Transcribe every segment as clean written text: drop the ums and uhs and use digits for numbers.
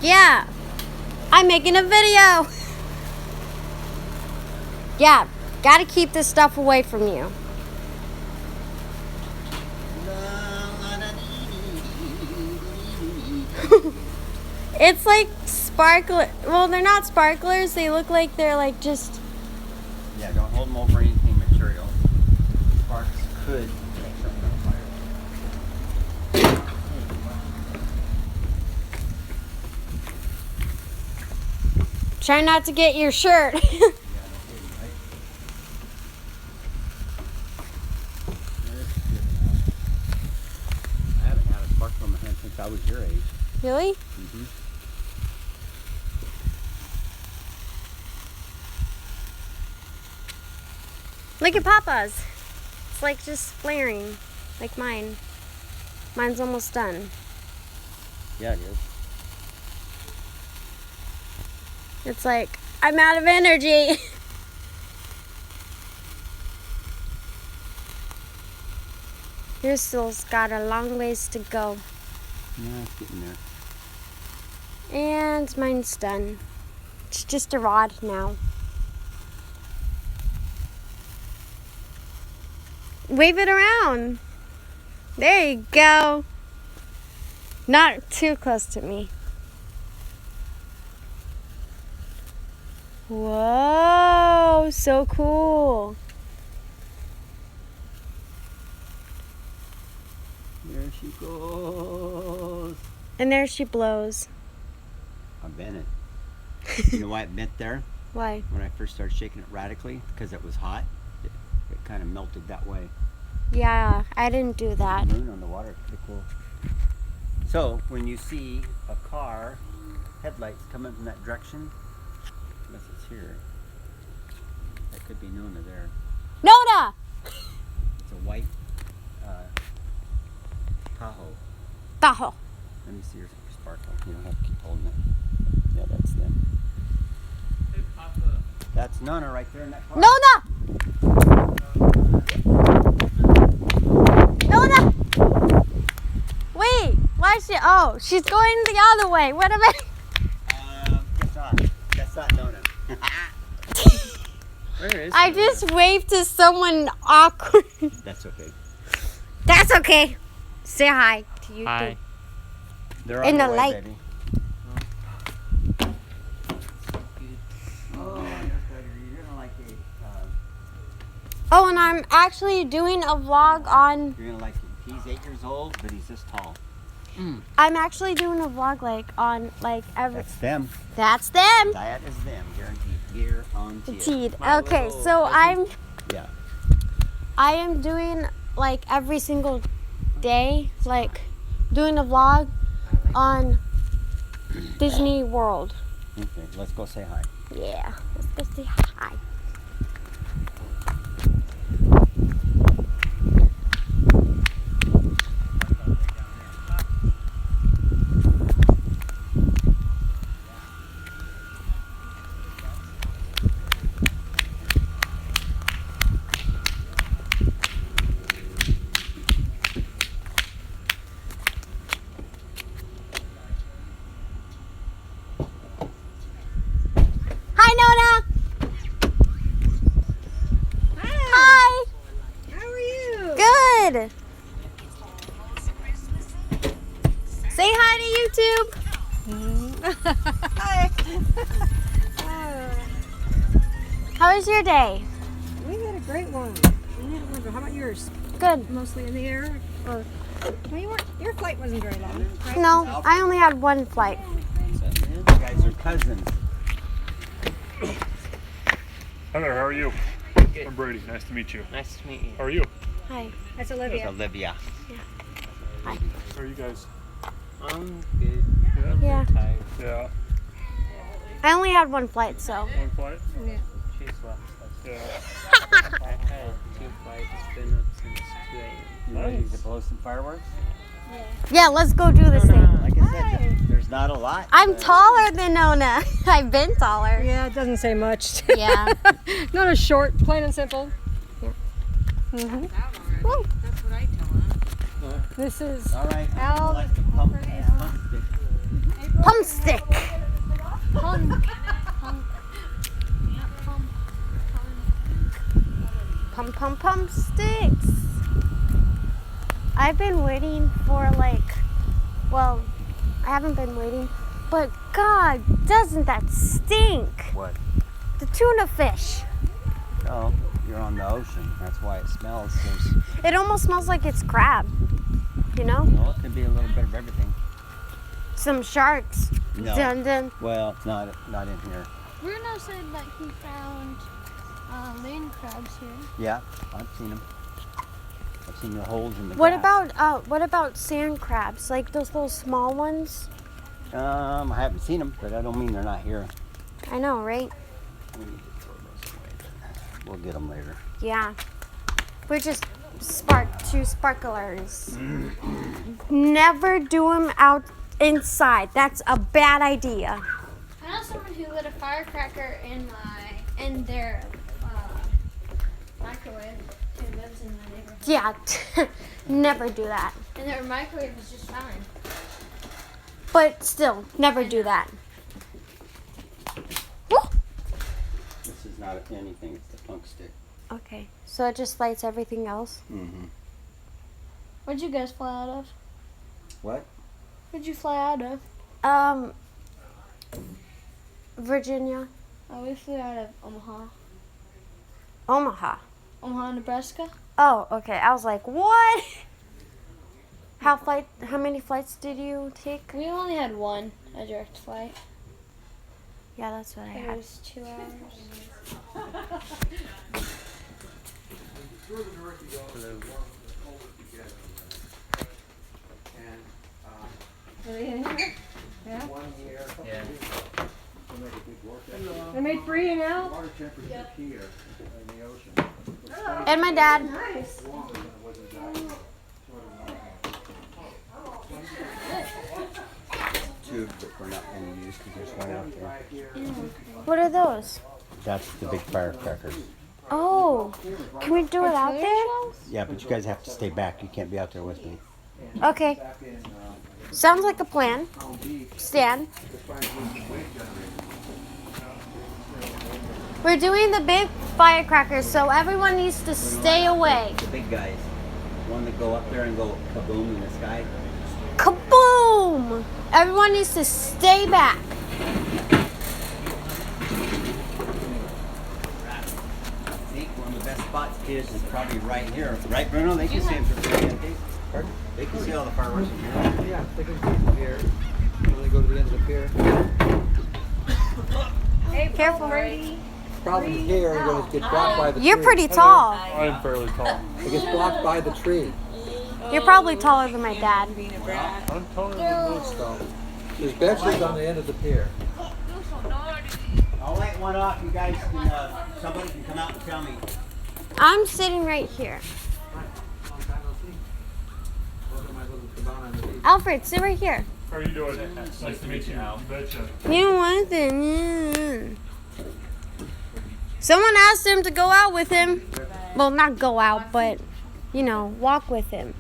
Yeah. I'm making a video. Yeah. Gotta keep this stuff away from you. It's like sparkler. Well, they're not sparklers. They look like they're like just. Yeah, don't hold them over anything material. Sparks could make something on fire. Try not to get your shirt. I haven't had a sparkler in my hand since I was your age. Really? Mm-hmm. Look at Papa's. It's like just flaring, like mine. Mine's almost done. Yeah, it is. It's like, I'm out of energy. Yours still's got a long ways to go. Yeah, it's getting there. And mine's done. It's just a rod now. Wave it around. There you go. Not too close to me. Whoa, so cool. There she goes. And there she blows. I bent it. You know why it bent there? Why? When I first started shaking it radically, because it was hot, it kind of melted that way. Yeah, I didn't do that. The moon on the water, pretty cool. So when you see a car headlights coming from that direction, unless it's here, that could be Nona there. Nona! It's a white Tahoe. Tahoe. Let me see your sparkle. You don't have to keep holding it. Yeah, that's them. Hey, Papa. That's Nona right there in that car. Nona! Nona! Wait, why is she? Oh, she's going the other way. What am I? Guess not. That's not Nona. Where is I Nona? just waved to someone awkward. That's okay. That's okay. Say hi to you Hi. too. They're In on the way, light. baby. Oh, you're gonna like it. Oh, and I'm actually doing a vlog on. You're gonna like it. He's 8 years old, but he's this tall. I'm actually doing a vlog like on like every. That's them. That's them. That is them, guaranteed. Guaranteed. Teed. My Okay, little so Yeah. I am doing like every single day, like doing a vlog on Disney World. Okay, let's go say hi. Yeah, let's go say hi. Hi, Nona. Hi. How are you? Good. Say hi to YouTube. Hi. How was your day? We had a great one. How about yours? Good. Mostly in the air, or well, your flight wasn't very long, right? No, I only had one flight. You guys are cousins. Hi there, how are you? Good. I'm Brady, nice to meet you. Nice to meet you. How are you? Hi. That's It's Olivia. Olivia. How are you guys? I'm good. Yeah? Yeah. Tired. Yeah. I only had one flight, so. One flight? Yeah. She's left. Yeah. I've had 2 flights. Been up since 2 a.m. You ready Nice. to blow some fireworks? Yeah, let's go do this thing. Like I said, there's not a lot. I'm taller than Nona. I've been taller. Yeah, it doesn't say much. Yeah. Not a short, plain and simple. Woo. This is All right. Al- Like the pump stick. Pump stick. I've been waiting for well, I haven't been waiting, but God, doesn't that stink? What? The tuna fish. Oh, you're on the ocean. That's why it smells. It almost smells like it's crab, you know? Well, it could be a little bit of everything. Some sharks. No. Dun, dun. Well, it's not in here. Bruno said that he found land crabs here. Yeah, I've seen them. I've seen the holes in the What grass. about sand crabs? Like those little small ones? I haven't seen them, but I don't mean they're not here. I know, right? We need to throw those away, but we'll get them later. Yeah. We're just two sparklers. Never do them out inside. That's a bad idea. I know someone who lit a firecracker in their microwave who lives in my neighborhood. Yeah, never do that. And their microwave was just fine. But still, never do that. Woo! This is not anything. It's the funk stick. Okay, so it just lights everything else. Mm-hmm. Where'd you guys fly out of? What? Where'd you fly out of? Virginia. Oh, we flew out of Omaha. Omaha. Omaha, Nebraska. Oh, okay. I was like, what? How many flights did you take? We only had one, a direct flight. Yeah, that's what I It had. was 2 hours. Yeah. They made 3 now? And my dad. Nice. Tubes that we're not going to use because there's one out there. What are those? That's the big firecrackers. Oh, can we do it out there? Yeah, but you guys have to stay back. You can't be out there with me. Okay. Sounds like a plan. Stan. We're doing the big firecrackers, so everyone needs to stay away. The big guys. One that go up there and go kaboom in the sky. Kaboom! Everyone needs to stay back. I think one of the best spots is probably right here. Right, Bruno? They can see them from here. Pardon? They can see all the fireworks from here. Yeah, they can see from here. When they go to the end of the pier. Careful. Problem is here, it gets blocked by the tree. You're pretty tall. I'm fairly tall. It gets blocked by the tree. You're probably taller than my dad. I'm taller than this. So there's benches on the end of the pier. I'll light one off. You guys can, somebody can come out and tell me. I'm sitting right here. Alfred, sit right here. How are you doing? Nice to meet you. You betcha. You don't want them. Someone asked him to go out with him. Well, not go out, but, walk with him.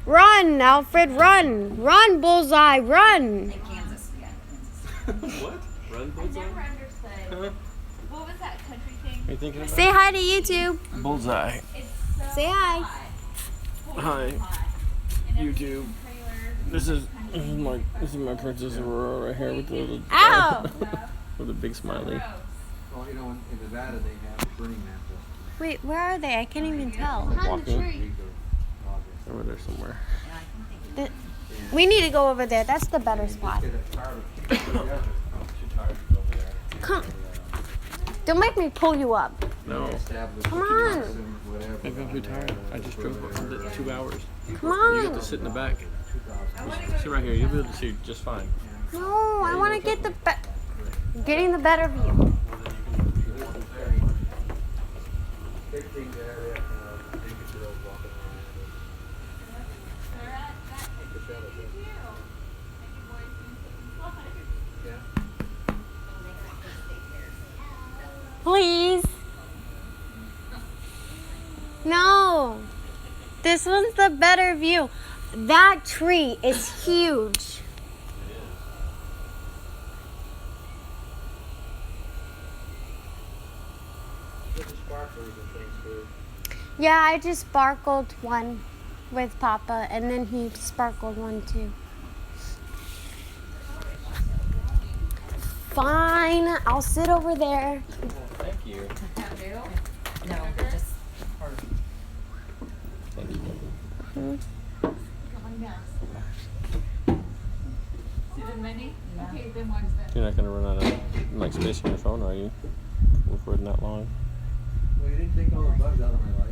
Run, Alfred, run. Run, Bullseye, run. Kansas, yeah, Kansas. What? Run, Bullseye? I never understood. What was that country thing? Are you thinking about Say hi to YouTube. Bullseye? It's so Say hi. hot. Hi, And every YouTube. trailer- This is my Princess Aurora right here with the little Ow! with a big smiley. Well, in Nevada they have Burning Man Festival. Wait, where are they? I can't even tell. Behind the Walking. tree. Over there somewhere. We need to go over there. That's the better spot. Come. Don't make me pull you up. No, Come on. maybe I'm too tired. I just drove 2 hours. Come You get on. to sit in the back. Sit right here. You'll be able to see just fine. No, I want to get getting the better view. Big thing there, naked girls walking around. Yeah. Please. No. This one's the better view. That tree is huge. There's sparklers and things too. Yeah, I just sparkled one with Papa, and then he sparkled one too. Fine, I'll sit over there. Thank you. No, but just Thank you. See the mini? Okay, then watch that. You're not gonna run out of like space on your phone, are you? Recording that long. Well, you didn't take all the bugs out of my life.